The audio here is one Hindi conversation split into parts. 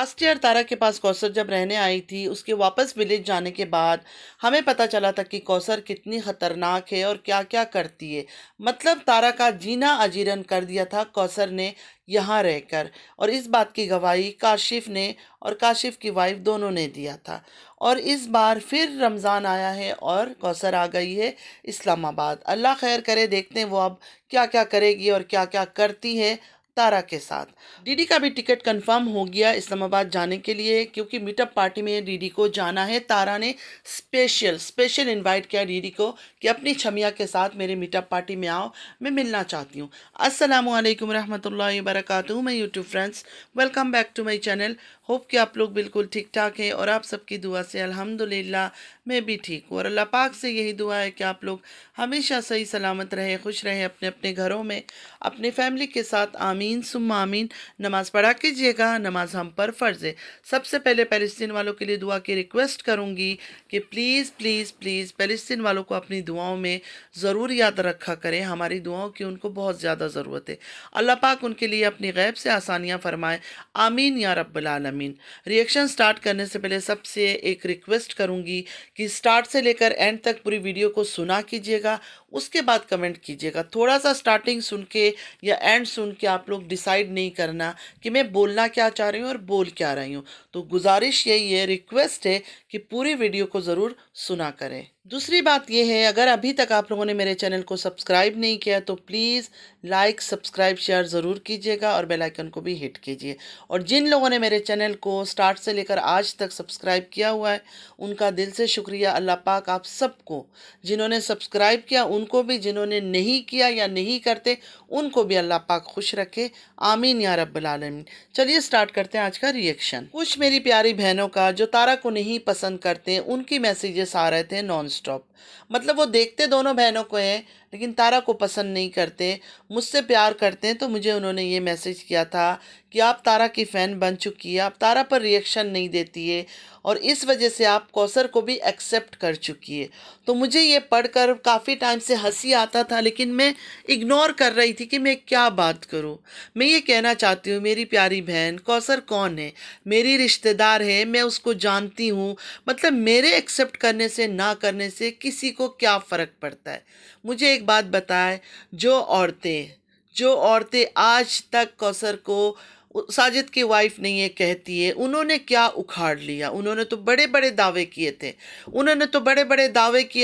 लास्ट ईयर तारा के पास कौसर जब रहने आई थी, उसके वापस विलेज जाने के बाद हमें पता चला था कि कौसर कितनी ख़तरनाक है और क्या क्या करती है। मतलब तारा का जीना अजीरन कर दिया था कौसर ने यहाँ रहकर। और इस बात की गवाही काशिफ ने और काशिफ की वाइफ दोनों ने दिया था। और इस बार फिर रमज़ान आया है और कौसर आ गई है इस्लामाबाद। अल्लाह खैर करे, देखते हैं वो अब क्या क्या करेगी और क्या क्या करती है तारा के साथ। डीडी का भी टिकट कंफर्म हो गया इस्लामाबाद जाने के लिए, क्योंकि मीटअप पार्टी में डीडी को जाना है। तारा ने स्पेशल स्पेशल इनवाइट किया डीडी को कि अपनी छमिया के साथ मेरे मीटअप पार्टी में आओ, मैं मिलना चाहती हूँ। अस्सलामु अलैकुम रहमतुल्लाहि व बरकातुहू। मैं YouTube friends, welcome back to my channel. Hope कि आप लोग बिल्कुल ठीक ठाक हैं और आप सबकी दुआ से अल्हम्दुलिल्लाह मैं भी ठीक हूँ। और अल्लाह पाक से यही दुआ है कि आप लोग हमेशा सही सलामत रहे, खुश रहे अपने अपने घरों में, अपने फैमिली के साथ। आमीन सुम्मा आमीन। नमाज़ पढ़ा कीजिएगा, नमाज हम पर फ़र्ज़ है। सबसे पहले फ़लस्तीन वालों के लिए दुआ की रिक्वेस्ट करूँगी कि प्लीज़ प्लीज़ प्लीज़ फ़लस्तीन वालों को अपनी दुआओं में ज़रूर याद रखा करें। हमारी दुआओं की उनको बहुत ज़्यादा ज़रूरत है। अल्लाह पाक उनके लिए अपनी गैब से आसानियाँ फरमाए। आमीन या रब्बल आलमीन। रिएक्शन स्टार्ट करने से पहले सबसे एक रिक्वेस्ट करूँगी कि स्टार्ट से लेकर एंड तक पूरी वीडियो को सुना कीजिएगा, उसके बाद कमेंट कीजिएगा। थोड़ा सा स्टार्टिंग सुन के या एंड सुन के आप लोग डिसाइड नहीं करना कि मैं बोलना क्या चाह रही हूँ और बोल क्या रही हूँ। तो गुजारिश यही है, रिक्वेस्ट है कि पूरी वीडियो को ज़रूर सुना करें। दूसरी बात यह है, अगर अभी तक आप लोगों ने मेरे चैनल को सब्सक्राइब नहीं किया तो प्लीज़ लाइक सब्सक्राइब शेयर ज़रूर कीजिएगा और बेल आइकन को भी हिट कीजिए। और जिन लोगों ने मेरे चैनल को स्टार्ट से लेकर आज तक सब्सक्राइब किया हुआ है उनका दिल से शुक्रिया। अल्लाह पाक आप सबको, जिन्होंने सब्सक्राइब किया उनको भी, जिन्होंने नहीं किया या नहीं करते उनको भी अल्लाह पाक खुश रखे। आमीन या रब्बल आलमीन। चलिए स्टार्ट करते हैं आज का रिएक्शन। कुछ मेरी प्यारी बहनों का जो तारा को नहीं पसंद करते, उनकी मैसेजेस आ रहे थे नॉन स्टॉप। मतलब वो देखते दोनों बहनों को हैं लेकिन तारा को पसंद नहीं करते, मुझसे प्यार करते हैं। तो मुझे उन्होंने ये मैसेज किया था कि आप तारा की फ़ैन बन चुकी है, आप तारा पर रिएक्शन नहीं देती है और इस वजह से आप कौसर को भी एक्सेप्ट कर चुकी है। तो मुझे ये पढ़कर काफ़ी टाइम से हंसी आता था, लेकिन मैं इग्नोर कर रही थी कि मैं क्या बात करूं। मैं ये कहना चाहती हूँ, मेरी प्यारी बहन कौसर कौन है? मेरी रिश्तेदार है, मैं उसको जानती हूँ। मतलब मेरे एक्सेप्ट करने से ना करने से किसी को क्या फ़र्क पड़ता है? मुझे एक बात बताए, जो औरतें आज तक कौसर को साजिद की वाइफ नहीं है कहती है, उन्होंने क्या उखाड़ लिया? उन्होंने तो बड़े बड़े दावे किए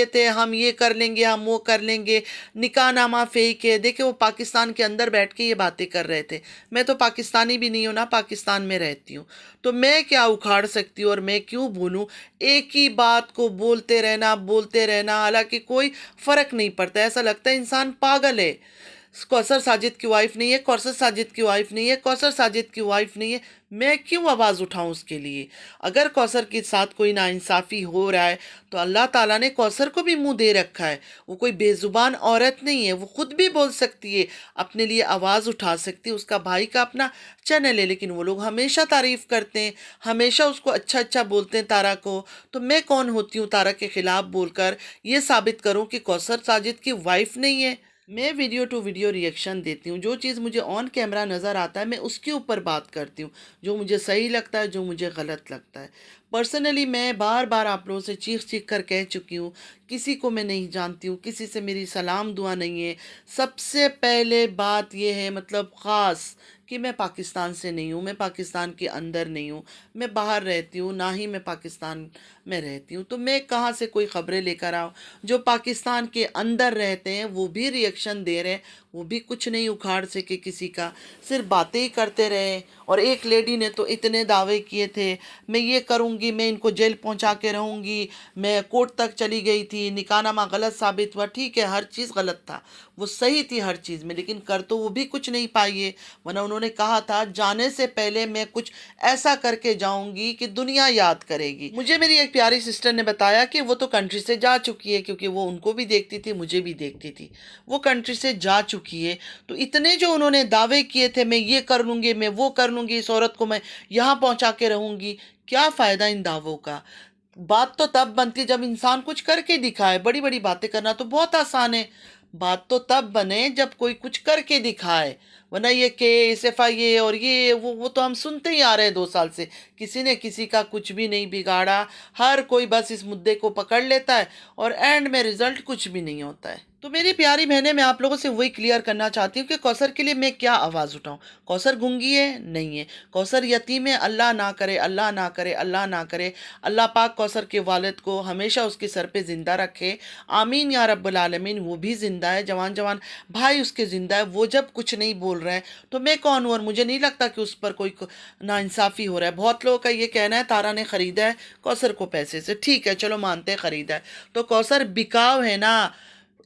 थे, हम ये कर लेंगे, हम वो कर लेंगे, निकाहनामा फेक है। देखिए वो पाकिस्तान के अंदर बैठ के ये बातें कर रहे थे। मैं तो पाकिस्तानी भी नहीं हूँ ना, पाकिस्तान में रहती हूँ, तो मैं क्या उखाड़ सकती हूँ और मैं क्यों भूलूँ? एक ही बात को बोलते रहना, हालांकि कोई फ़र्क नहीं पड़ता। ऐसा लगता है इंसान पागल है। कौसर साजिद की वाइफ नहीं है, कौसर साजिद की वाइफ नहीं है, कौसर साजिद की वाइफ नहीं है। मैं क्यों आवाज़ उठाऊं उसके लिए? अगर कौसर के साथ कोई नाइंसाफ़ी हो रहा है तो अल्लाह ताला ने कौसर को भी मुंह दे रखा है। वो कोई बेजुबान औरत नहीं है, वो खुद भी बोल सकती है, अपने लिए आवाज़ उठा सकती है। उसका भाई का अपना चैनल है, लेकिन वो लोग हमेशा तारीफ़ करते हैं, हमेशा उसको अच्छा अच्छा बोलते हैं तारा को। तो मैं कौन होती हूँ तारा के ख़िलाफ़ बोलकर ये साबित करूँ कि कौसर साजिद की वाइफ नहीं है? मैं वीडियो टू वीडियो रिएक्शन देती हूँ। जो चीज़ मुझे ऑन कैमरा नज़र आता है मैं उसके ऊपर बात करती हूँ, जो मुझे सही लगता है, जो मुझे गलत लगता है। पर्सनली मैं बार बार आप लोगों से चीख चीख कर कह चुकी हूँ, किसी को मैं नहीं जानती हूँ, किसी से मेरी सलाम दुआ नहीं है। सबसे पहले बात यह है, मतलब ख़ास, कि मैं पाकिस्तान से नहीं हूँ, मैं पाकिस्तान के अंदर नहीं हूँ, मैं बाहर रहती हूँ, ना ही मैं पाकिस्तान में रहती हूँ। तो मैं कहाँ से कोई ख़बरें लेकर आऊँ? जो पाकिस्तान के अंदर रहते हैं वो भी रिएक्शन दे रहे हैं, वो भी कुछ नहीं उखाड़ सके किसी का, सिर्फ बातें ही करते रहे। और एक लेडी ने तो इतने दावे किए थे, मैं ये करूँगी, मैं इनको जेल पहुँचा के रहूँगी, मैं कोर्ट तक चली गई थी, निकाहनामा गलत साबित हुआ। ठीक है, हर चीज़ गलत था, वो सही थी हर चीज़ में, लेकिन कर तो वो भी कुछ नहीं पाई है। वरना उन्होंने कहा था जाने से पहले मैं कुछ ऐसा करके जाऊंगी कि दुनिया याद करेगी। मुझे मेरी एक प्यारी सिस्टर ने बताया कि वो तो कंट्री से जा चुकी है, क्योंकि वो उनको भी देखती थी, मुझे भी देखती थी, वो कंट्री से जा चुकी है। तो इतने जो उन्होंने दावे किए थे, मैं ये कर लूँगी, मैं वो कर लूँगी, इस औरत को मैं यहाँ पहुँचा के रहूँगी, क्या फ़ायदा इन दावों का? बात तो तब बनती है जब इंसान कुछ करके दिखाए। बड़ी बड़ी बातें करना तो बहुत आसान है, बात तो तब बने जब कोई कुछ करके दिखाए। वरना ये केस FIA और ये वो तो हम सुनते ही आ रहे हैं 2 साल से। किसी ने किसी का कुछ भी नहीं बिगाड़ा, हर कोई बस इस मुद्दे को पकड़ लेता है और एंड में रिजल्ट कुछ भी नहीं होता है। तो मेरी प्यारी बहनें, मैं आप लोगों से वही क्लियर करना चाहती हूँ कि कौसर के लिए मैं क्या आवाज़ उठाऊँ। कौसर गूंगी है? नहीं है। कौसर यतीम है? अल्लाह ना करे, अल्लाह ना करे, अल्लाह ना करे। अल्लाह पाक कौसर के वालिद को हमेशा उसके सर पे ज़िंदा रखे, आमीन या रब्बुल आलमीन। वो भी ज़िंदा है, जवान जवान भाई उसके ज़िंदा है, वो जब कुछ नहीं बोल रहे हैं तो मैं कौन हूँ? और मुझे नहीं लगता कि उस पर कोई नाइंसाफ़ी हो रहा है। बहुत लोगों का ये कहना है तारा ने ख़रीदा है कौसर को पैसे से। ठीक है, चलो मानते हैं ख़रीदा है, तो कौसर बिकाव है ना।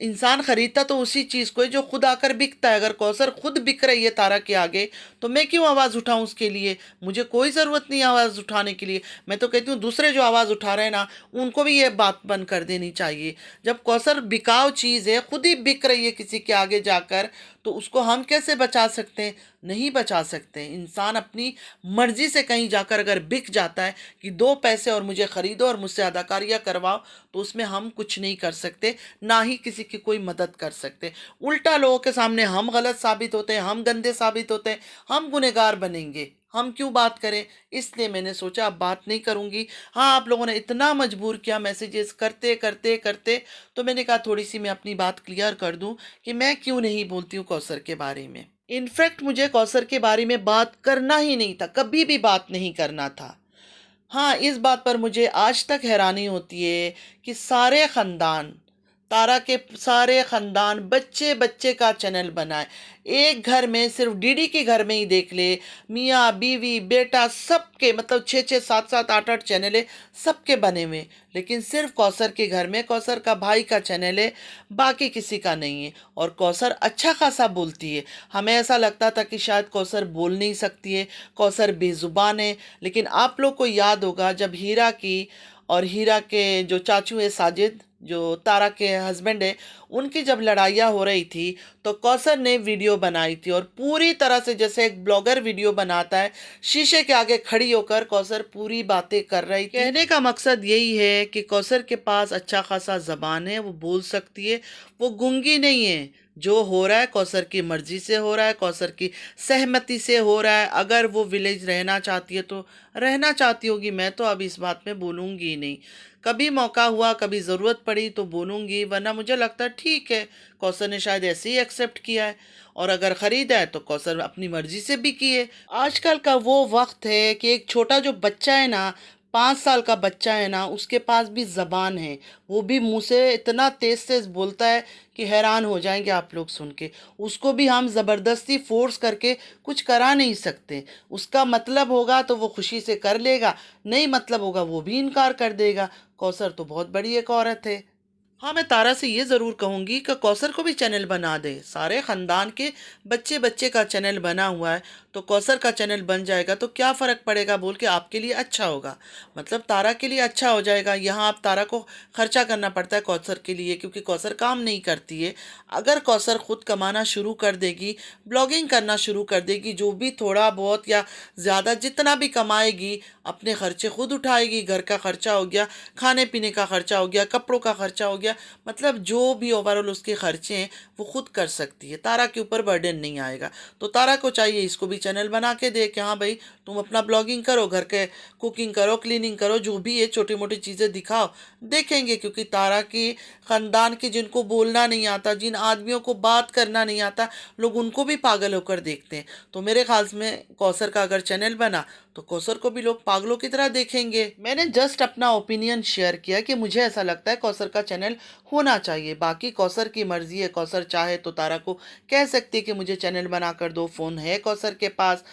इंसान खरीदता तो उसी चीज़ को है जो खुद आकर बिकता है। अगर कौसर खुद बिक रही है तारा के आगे, तो मैं क्यों आवाज़ उठाऊं उसके लिए? मुझे कोई ज़रूरत नहीं आवाज़ उठाने के लिए। मैं तो कहती हूँ दूसरे जो आवाज़ उठा रहे हैं ना, उनको भी ये बात बंद कर देनी चाहिए। जब कौसर बिकाऊ चीज़ है, खुद ही बिक रही है किसी के आगे जाकर, तो उसको हम कैसे बचा सकते हैं? नहीं बचा सकते। इंसान अपनी मर्जी से कहीं जाकर अगर बिक जाता है कि 2 पैसे और मुझे ख़रीदो और मुझसे अदाकारियाँ करवाओ, तो उसमें हम कुछ नहीं कर सकते, ना ही किसी की कोई मदद कर सकते। उल्टा लोगों के सामने हम गलत साबित होते हैं, हम गंदे साबित होते हैं, हम गुनहगार बनेंगे। हम क्यों बात करें? इसलिए मैंने सोचा अब बात नहीं करूंगी। हाँ, आप लोगों ने इतना मजबूर किया मैसेजेस करते करते करते, तो मैंने कहा थोड़ी सी मैं अपनी बात क्लियर कर दूं कि मैं क्यों नहीं बोलती हूँ कौसर के बारे में। इनफैक्ट मुझे कौसर के बारे में बात करना ही नहीं था, कभी भी बात नहीं करना था। हाँ, इस बात पर मुझे आज तक हैरानी होती है कि सारे ख़ानदान, तारा के सारे ख़ानदान बच्चे बच्चे का चैनल बनाए। एक घर में सिर्फ डीडी के घर में ही देख ले, मियाँ बीवी बेटा सबके, मतलब 6 6 7 7 8 8 चैनल है, सबके बने हुए। लेकिन सिर्फ कौसर के घर में कौसर का भाई का चैनल है, बाकी किसी का नहीं है। और कौसर अच्छा खासा बोलती है। हमें ऐसा लगता था कि शायद कौसर बोल नहीं सकती है, कौसर बेज़ुबान है। लेकिन आप लोग को याद होगा जब हीरा की और हीरा के जो चाचू है साजिद, जो तारा के हस्बैंड है, उनकी जब लड़ाइयाँ हो रही थी, तो कौसर ने वीडियो बनाई थी और पूरी तरह से जैसे एक ब्लॉगर वीडियो बनाता है, शीशे के आगे खड़ी होकर कौसर पूरी बातें कर रही थी। कहने का मकसद यही है कि कौसर के पास अच्छा खासा ज़बान है, वो बोल सकती है, वो गूंगी नहीं है। जो हो रहा है कौसर की मर्जी से हो रहा है, कौसर की सहमति से हो रहा है। अगर वो विलेज रहना चाहती है तो रहना चाहती होगी, मैं तो अब इस बात में बोलूँगी ही नहीं। कभी मौका हुआ, कभी ज़रूरत पड़ी तो बोलूँगी, वरना मुझे लगता है ठीक है, कौसर ने शायद ऐसे ही एक्सेप्ट किया है। और अगर ख़रीदा है तो कौसर अपनी मर्जी से भी किए। आजकल का वो वक्त है कि एक छोटा जो बच्चा है ना, 5 साल का बच्चा है ना, उसके पास भी ज़बान है। वो भी मुंह से इतना तेज़ तेज़ बोलता है कि हैरान हो जाएंगे आप लोग सुन के। उसको भी हम ज़बरदस्ती फोर्स करके कुछ करा नहीं सकते। उसका मतलब होगा तो वो खुशी से कर लेगा, नहीं मतलब होगा वो भी इनकार कर देगा। कौसर तो बहुत बड़ी एक औरत है। हाँ, मैं तारा से ये ज़रूर कहूँगी कि कौसर को भी चैनल बना दे। सारे ख़ानदान के बच्चे बच्चे का चैनल बना हुआ है, तो कौसर का चैनल बन जाएगा तो क्या फ़र्क पड़ेगा बोल के, आपके लिए अच्छा होगा, मतलब तारा के लिए अच्छा हो जाएगा। यहाँ आप तारा को ख़र्चा करना पड़ता है कौसर के लिए, क्योंकि कौसर काम नहीं करती है। अगर कौसर ख़ुद कमाना शुरू कर देगी, ब्लॉगिंग करना शुरू कर देगी, जो भी थोड़ा बहुत या ज़्यादा जितना भी कमाएगी, अपने ख़र्चे खुद उठाएगी। घर का ख़र्चा हो गया, खाने पीने का ख़र्चा हो गया, कपड़ों का ख़र्चा हो गया, मतलब जो भी ओवरऑल उसके खर्चे हैं वो खुद कर सकती है। तारा के ऊपर बर्डन नहीं आएगा। तो तारा को चाहिए इसको भी चैनल बना के दे कि हाँ भाई, तुम अपना ब्लॉगिंग करो, घर के कुकिंग करो, क्लीनिंग करो, जो भी है छोटी मोटी चीज़ें दिखाओ, देखेंगे। क्योंकि तारा की ख़ानदान के जिनको बोलना नहीं आता, जिन आदमियों को बात करना नहीं आता, लोग उनको भी पागल होकर देखते हैं। तो मेरे ख्याल में कौसर का अगर चैनल बना तो कौसर को भी लोग पागलों की तरह देखेंगे। मैंने जस्ट अपना ओपिनियन शेयर किया कि मुझे ऐसा लगता है कौसर का चैनल होना चाहिए। बाकी कौसर की मर्जी है, कौसर चाहे तो तारा को कह सकती है कि मुझे चैनल बना कर दो, फ़ोन है कौसर के पास,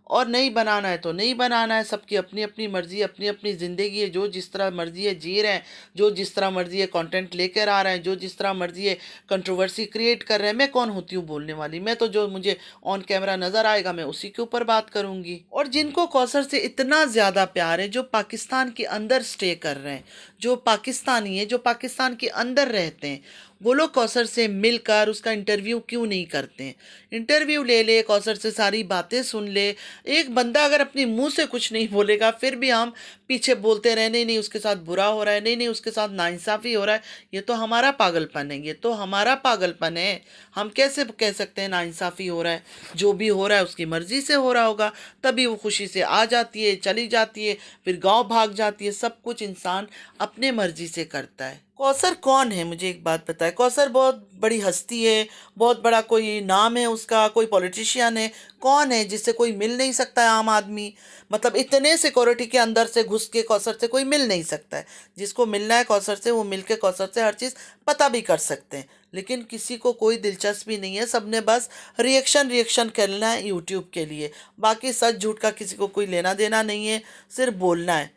और नहीं बनाना है तो नहीं बनाना है। सबकी अपनी अपनी मर्जी, अपनी अपनी ज़िंदगी है। जो जिस तरह मर्जी है जी रहे हैं, जो जिस तरह मर्जी है कंटेंट लेकर आ रहे हैं, जो जिस तरह मर्जी है कंट्रोवर्सी क्रिएट कर रहे हैं। मैं कौन होती हूँ बोलने वाली? मैं तो जो मुझे ऑन कैमरा नज़र आएगा मैं उसी के ऊपर बात करूँगी। और जिनको कौसर से इतना ज़्यादा प्यार है, जो पाकिस्तान के अंदर स्टे कर रहे हैं, जो पाकिस्तानी है, जो पाकिस्तान के अंदर रहते हैं, वो लोग कौसर से मिलकर उसका इंटरव्यू क्यों नहीं करते हैं? इंटरव्यू ले ले, कौसर से सारी बातें सुन ले। एक बंदा अगर अपने मुंह से कुछ नहीं बोलेगा फिर भी हम पीछे बोलते रहे, नहीं नहीं उसके साथ बुरा हो रहा है, नहीं नहीं उसके साथ नाइंसाफ़ी हो रहा है। ये तो हमारा पागलपन है, ये तो हमारा पागलपन है। हम कैसे कह सकते हैं नाइंसाफ़ी हो रहा है? जो भी हो रहा है उसकी मर्ज़ी से हो रहा होगा, तभी वो खुशी से आ जाती है, चली जाती है, फिर गाँव भाग जाती है। सब कुछ इंसान अपने मर्ज़ी से करता है। कौसर कौन है, मुझे एक बात बताए? कौसर बहुत बड़ी हस्ती है, बहुत बड़ा कोई नाम है उसका, कोई पॉलिटिशियन है? कौन है जिससे कोई मिल नहीं सकता है आम आदमी? मतलब इतने सिक्योरिटी के अंदर से घुस के कौसर से कोई मिल नहीं सकता है। जिसको मिलना है कौसर से वो मिल के कौसर से हर चीज़ पता भी कर सकते हैं। लेकिन किसी को कोई दिलचस्पी नहीं है, सबने बस रिएक्शन रिएक्शन करना है यूट्यूब के लिए। बाकी सच झूठ का किसी को कोई लेना देना नहीं है, सिर्फ बोलना है।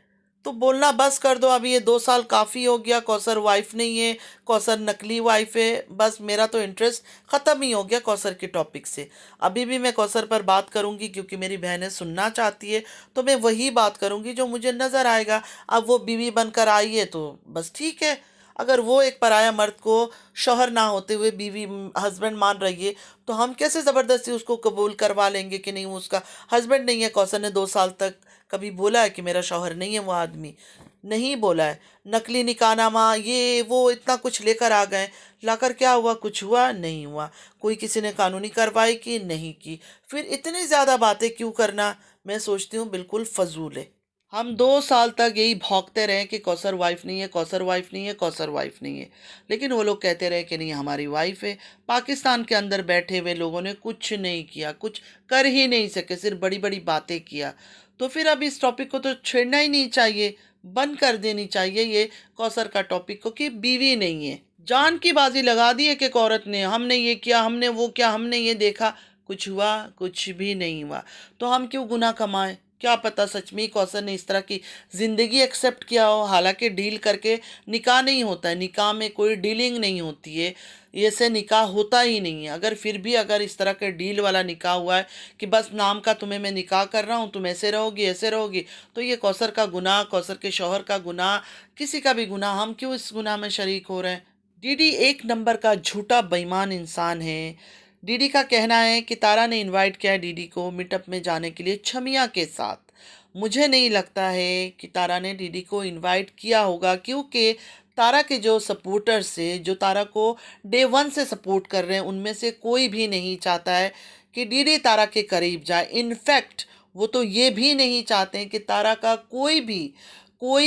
तो बोलना बस कर दो, अभी ये 2 साल काफ़ी हो गया। कौसर वाइफ नहीं है, कौसर नकली वाइफ है। बस मेरा तो इंटरेस्ट ख़त्म ही हो गया कौसर के टॉपिक से। अभी भी मैं कौसर पर बात करूंगी क्योंकि मेरी बहनें सुनना चाहती है, तो मैं वही बात करूंगी जो मुझे नज़र आएगा। अब वो बीवी बनकर आई है तो बस ठीक है। अगर वो एक पराया मर्द को शौहर ना होते हुए बीवी हस्बैंड मान रही है, तो हम कैसे ज़बरदस्ती उसको कबूल करवा लेंगे कि नहीं वो उसका हस्बैंड नहीं है? कौसर ने 2 साल तक कभी बोला है कि मेरा शौहर नहीं है वो आदमी? नहीं बोला है। नकली निकाहनामा ये वो इतना कुछ लेकर आ गए, लाकर क्या हुआ? कुछ हुआ नहीं हुआ। कोई किसी ने कानूनी कार्रवाई की नहीं की। फिर इतनी ज़्यादा बातें क्यों करना? मैं सोचती हूँ बिल्कुल फजूल है। हम 2 साल तक यही भौंकते रहे कि कौसर वाइफ नहीं है, कौसर वाइफ नहीं है, कौसर वाइफ नहीं है। लेकिन वो लोग कहते रहे कि नहीं हमारी वाइफ है। पाकिस्तान के अंदर बैठे हुए लोगों ने कुछ नहीं किया, कुछ कर ही नहीं सके, सिर्फ बड़ी बड़ी बातें किया। तो फिर अब इस टॉपिक को तो छेड़ना ही नहीं चाहिए, बंद कर देनी चाहिए ये कौसर का टॉपिक को कि बीवी नहीं है। जान की बाजी लगा दी है कि एक औरत ने, हमने ये किया, हमने वो किया, हमने ये देखा। कुछ हुआ? कुछ भी नहीं हुआ। तो हम क्यों गुनाह कमाएं? क्या पता सच में ही कौसर ने इस तरह की ज़िंदगी एक्सेप्ट किया हो। हालांकि डील करके निकाह नहीं होता है, निकाह में कोई डीलिंग नहीं होती है, ऐसे निकाह होता ही नहीं है। अगर फिर भी अगर इस तरह के डील वाला निकाह हुआ है कि बस नाम का तुम्हें मैं निकाह कर रहा हूँ, तुम ऐसे रहोगी ऐसे रहोगी, तो ये कौसर का गुनाह, कौसर के शौहर का गुनाह, किसी का भी गुनाह, हम क्यों इस गुनाह में शरीक हो रहे हैं? डीडी एक नंबर का झूठा बेईमान इंसान है। डीडी का कहना है कि तारा ने इनवाइट किया है डीडी को मीटअप में जाने के लिए छमिया के साथ। मुझे नहीं लगता है कि तारा ने डीडी को इनवाइट किया होगा, क्योंकि तारा के जो सपोर्टर्स है, जो तारा को डे वन से सपोर्ट कर रहे हैं, उनमें से कोई भी नहीं चाहता है कि डीडी तारा के करीब जाए। इनफैक्ट वो तो ये भी नहीं चाहते हैं कि तारा का कोई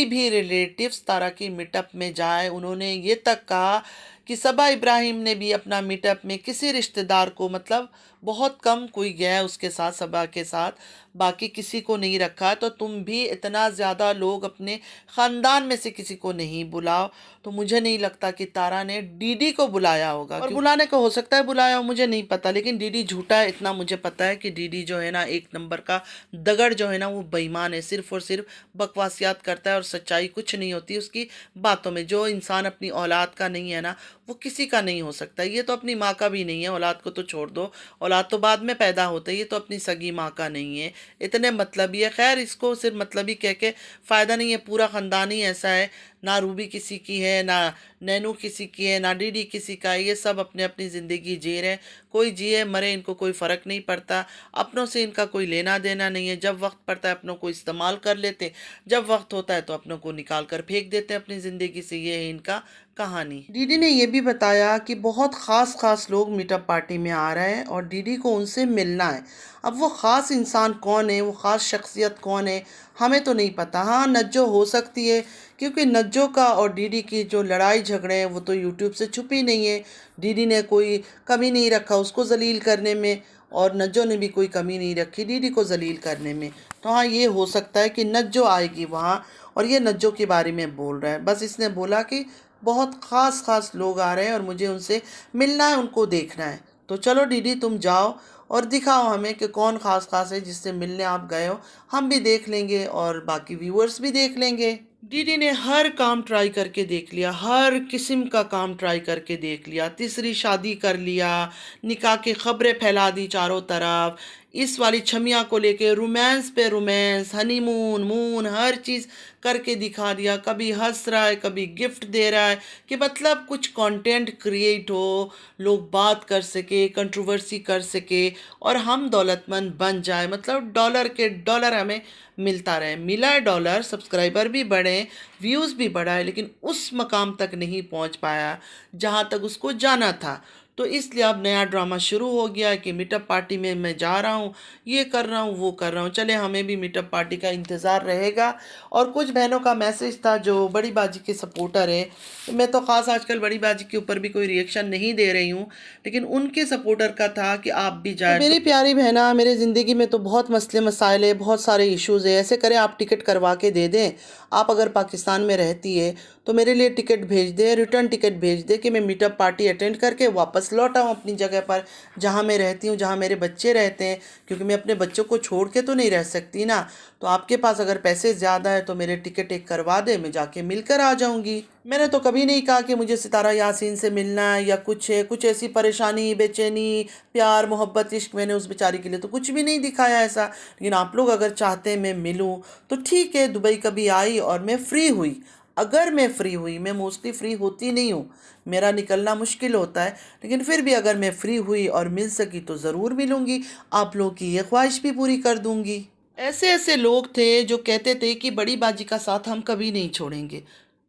भी रिलेटिव्स तारा की मीटअप में जाए। उन्होंने ये तक कहा कि सबा इब्राहिम ने भी अपना मीटअप में किसी रिश्तेदार को, मतलब बहुत कम कोई गया है उसके साथ, सबा के साथ, बाकी किसी को नहीं रखा। तो तुम भी इतना ज़्यादा लोग अपने ख़ानदान में से किसी को नहीं बुलाओ। तो मुझे नहीं लगता कि तारा ने डीडी को बुलाया होगा, और बुलाने को हो सकता है बुलाया हो, मुझे नहीं पता। लेकिन डीडी झूठा है, इतना मुझे पता है कि डीडी जो है ना, एक नंबर का दगड़ जो है ना, वो बेईमान है। सिर्फ और सिर्फ बकवासियात करता है और सच्चाई कुछ नहीं होती उसकी बातों में। जो इंसान अपनी औलाद का नहीं है ना, वो किसी का नहीं हो सकता। ये तो अपनी माँ का भी नहीं है, औलाद को तो छोड़ दो, औलाद तो बाद में पैदा होते, ये तो अपनी सगी माँ का नहीं है। इतने मतलबी है। खैर, इसको सिर्फ मतलबी कह के फ़ायदा नहीं है, पूरा ख़ानदान ही ऐसा है। ना रूबी किसी की है, ना नैनू किसी की है, ना डीडी किसी का है। ये सब अपने अपनी ज़िंदगी जी रहे हैं। कोई जिए मरे इनको कोई फ़र्क नहीं पड़ता, अपनों से इनका कोई लेना देना नहीं है। जब वक्त पड़ता है अपनों को इस्तेमाल कर लेते, जब वक्त होता है तो अपनों को निकाल कर फेंक देते हैं अपनी ज़िंदगी से। ये है इनका कहानी। डीडी ने यह भी बताया कि बहुत ख़ास लोग मीटअप पार्टी में आ रहे हैं और डीडी को उनसे मिलना है। अब वो ख़ास इंसान कौन है, वो ख़ास शख्सियत कौन है, हमें तो नहीं पता। हाँ, नज्जो हो सकती है, क्योंकि नज्जो का और डीडी की जो लड़ाई झगड़े हैं वो तो यूट्यूब से छुपी नहीं है। डीडी ने कोई कमी नहीं रखा उसको जलील करने में, और नज्जो ने भी कोई कमी नहीं रखी डीडी को जलील करने में। तो हाँ, ये हो सकता है कि नज्जो आएगी वहाँ और ये नज्जो के बारे में बोल रहा है। बस इसने बोला कि बहुत ख़ास लोग आ रहे हैं और मुझे उनसे मिलना है, उनको देखना है। तो चलो डीडी, तुम जाओ और दिखाओ हमें कि कौन ख़ास है जिससे मिलने आप गए हो। हम भी देख लेंगे और बाकी व्यूअर्स भी देख लेंगे। डीडी ने हर काम ट्राई करके देख लिया, हर किस्म का काम ट्राई करके देख लिया। तीसरी शादी कर लिया, निकाह की खबरें फैला दी चारों तरफ, इस वाली छमिया को लेके रोमांस पे रोमांस, हनीमून मून हर चीज़ करके दिखा दिया। कभी हंस रहा है, कभी गिफ्ट दे रहा है, कि मतलब कुछ कंटेंट क्रिएट हो, लोग बात कर सके, कंट्रोवर्सी कर सके और हम दौलतमंद बन जाए। मतलब डॉलर के डॉलर हमें मिलता रहे। मिला है डॉलर, सब्सक्राइबर भी बढ़े, व्यूज़ भी बढ़ाए, लेकिन उस मकाम तक नहीं पहुंच पाया जहां तक उसको जाना था। तो इसलिए अब नया ड्रामा शुरू हो गया है कि मीटअप पार्टी में मैं जा रहा हूँ, ये कर रहा हूँ, वो कर रहा हूँ। चले, हमें भी मीटअप पार्टी का इंतज़ार रहेगा। और कुछ बहनों का मैसेज था जो बड़ी बाजी के सपोर्टर है, तो मैं तो ख़ास आजकल बड़ी बाजी के ऊपर भी कोई रिएक्शन नहीं दे रही हूँ, लेकिन उनके सपोर्टर का था कि आप भी जाए। तो मेरी प्यारी बहना, मेरे ज़िंदगी में तो बहुत मसले मसाइल है, बहुत सारे इश्यूज़ है। ऐसे करें, आप टिकट करवा के दे दें। आप अगर पाकिस्तान में रहती है तो मेरे लिए टिकट भेज दे, रिटर्न टिकट भेज दे, कि मैं मीटअप पार्टी अटेंड करके वापस लौट आऊँ अपनी जगह पर जहाँ मैं रहती हूँ, जहाँ मेरे बच्चे रहते हैं। क्योंकि मैं अपने बच्चों को छोड़ के तो नहीं रह सकती ना। तो आपके पास अगर पैसे ज़्यादा है तो मेरे टिकट एक करवा दे, मैं जाके मिलकर आ जाऊँगी। मैंने तो कभी नहीं कहा कि मुझे सितारा यासीन से मिलना है या कुछ है। कुछ ऐसी परेशानी, बेचैनी, प्यार, मोहब्बत, इश्क मैंने उस बेचारी के लिए तो कुछ भी नहीं दिखाया ऐसा। लेकिन आप लोग अगर चाहते हैं मैं मिलूं तो ठीक है। दुबई कभी आई और मैं फ्री हुई, अगर मैं फ्री हुई, मैं मोस्टली फ्री होती नहीं हूँ, मेरा निकलना मुश्किल होता है, लेकिन फिर भी अगर मैं फ्री हुई और मिल सकी तो ज़रूर मिलूंगी। आप लोगों की ये ख्वाहिश भी पूरी कर दूंगी। ऐसे ऐसे लोग थे जो कहते थे कि बड़ी बाजी का साथ हम कभी नहीं छोड़ेंगे।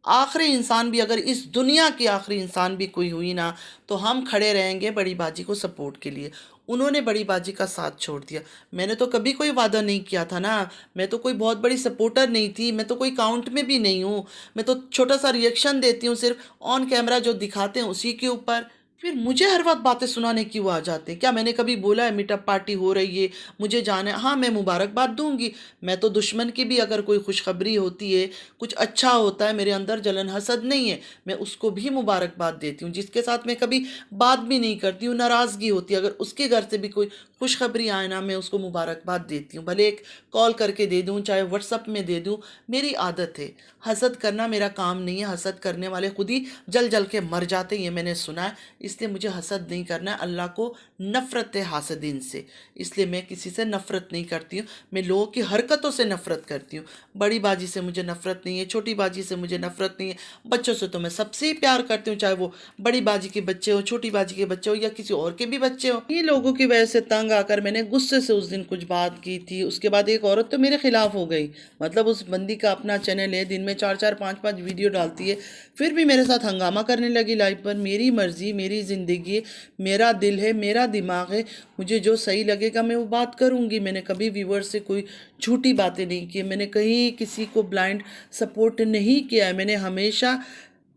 आखिरी इंसान भी, अगर इस दुनिया की आखिरी इंसान भी कोई हुई ना, तो हम खड़े रहेंगे बड़ी बाजी को सपोर्ट के लिए। उन्होंने बड़ी बाजी का साथ छोड़ दिया। मैंने तो कभी कोई वादा नहीं किया था ना। मैं तो कोई बहुत बड़ी सपोर्टर नहीं थी, मैं तो कोई काउंट में भी नहीं हूँ। मैं तो छोटा सा रिएक्शन देती हूँ सिर्फ ऑन कैमरा, जो दिखाते हैं उसी के ऊपर। फिर मुझे हर वक्त बातें सुनाने क्यों आ जाते हैं? क्या मैंने कभी बोला है मीटअप पार्टी हो रही है, मुझे जाना है? हाँ, मैं मुबारकबाद दूंगी। मैं तो दुश्मन की भी अगर कोई खुशखबरी होती है, कुछ अच्छा होता है, मेरे अंदर जलन हसद नहीं है, मैं उसको भी मुबारकबाद देती हूँ। जिसके साथ मैं कभी बात भी नहीं करती हूँ, नाराज़गी होती है, अगर उसके घर से भी कोई खुशखबरी आए ना, मैं उसको मुबारकबाद देती हूँ। भले एक कॉल करके दे दूँ, चाहे व्हाट्सअप में दे दूँ, मेरी आदत है। हसद करना मेरा काम नहीं है। हसद करने वाले खुद ही जल जल के मर जाते हैं, ये मैंने सुना है। इसलिए मुझे हसद नहीं करना है। अल्लाह को नफ़रत है हासदीन से, इसलिए मैं किसी से नफ़रत नहीं करती हूँ। मैं लोगों की हरकतों से नफ़रत करती हूँ। बड़ी बाजी से मुझे नफ़रत नहीं है, छोटी बाजी से मुझे नफ़रत नहीं है। बच्चों से तो मैं सबसे ही प्यार करती हूँ, चाहे वो बड़ी बाजी के बच्चे हो, छोटी बाजी के बच्चे हो, या किसी और के भी बच्चे हो। ये लोगों की वजह से तंग आकर मैंने गुस्से से उस दिन कुछ बात की थी। उसके बाद एक औरत तो मेरे खिलाफ हो गई। मतलब उस बंदी का अपना चैनल है, दिन में 4-4 5-5 वीडियो डालती है, फिर भी मेरे साथ हंगामा करने लगी लाइव पर। मेरी मर्जी, मेरी ज़िंदगी, मेरा दिल है, मेरा दिमाग है, मुझे जो सही लगेगा मैं वो बात करूँगी। मैंने कभी व्यूअर से कोई झूठी बातें नहीं की, मैंने कहीं किसी को ब्लाइंड सपोर्ट नहीं किया है। मैंने हमेशा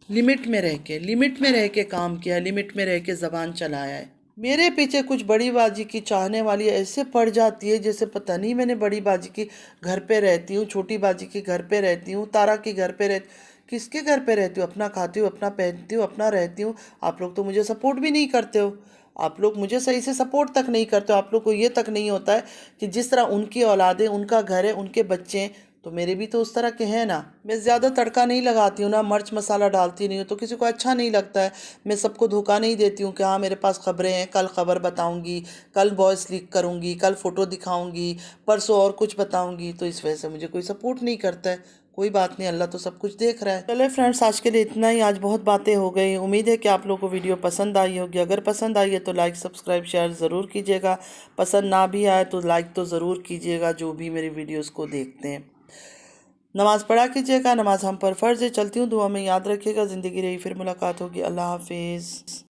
लिमिट में रह के काम किया, लिमिट में रह के ज़बान चलाया है। मेरे पीछे कुछ बड़ी बाजी की चाहने वाली ऐसे पड़ जाती है जैसे पता नहीं मैंने बड़ी बाजी की घर पे रहती हूँ, छोटी बाजी के घर पे रहती हूँ, तारा के घर पे रहती। किसके घर पे रहती हूँ? अपना खाती हूँ, अपना पहनती हूँ, अपना रहती हूँ। आप लोग तो मुझे सपोर्ट भी नहीं करते हो। आप लोग मुझे सही से सपोर्ट तक नहीं करते हो। आप लोग को ये तक नहीं होता है कि जिस तरह उनकी औलादें, उनका घर है, उनके बच्चे हैं, तो मेरे भी तो उस तरह के हैं ना। मैं ज़्यादा तड़का नहीं लगाती हूँ ना, मिर्च मसाला डालती नहीं हूँ, तो किसी को अच्छा नहीं लगता है। मैं सबको धोखा नहीं देती हूँ कि हाँ मेरे पास खबरें हैं, कल खबर बताऊँगी, कल वॉइस लीक करूँगी, कल फ़ोटो दिखाऊँगी, परसों और कुछ बताऊँगी। तो इस वजह से मुझे कोई सपोर्ट नहीं करता है। कोई बात नहीं, अल्लाह तो सब कुछ देख रहा है। चले फ्रेंड्स, आज के लिए इतना ही। आज बहुत बातें हो गई। उम्मीद है कि आप लोगों को वीडियो पसंद आई होगी। अगर पसंद आई है तो लाइक, सब्सक्राइब, शेयर ज़रूर कीजिएगा। पसंद ना भी आए तो लाइक तो ज़रूर कीजिएगा, जो भी मेरी वीडियोज़ को देखते हैं। नमाज़ पढ़ा कीजिएगा, नमाज हम पर फ़र्ज़ है। चलती हूँ, दुआ में याद रखिएगा। ज़िंदगी रही फिर मुलाकात होगी। अल्लाह हाफिज़।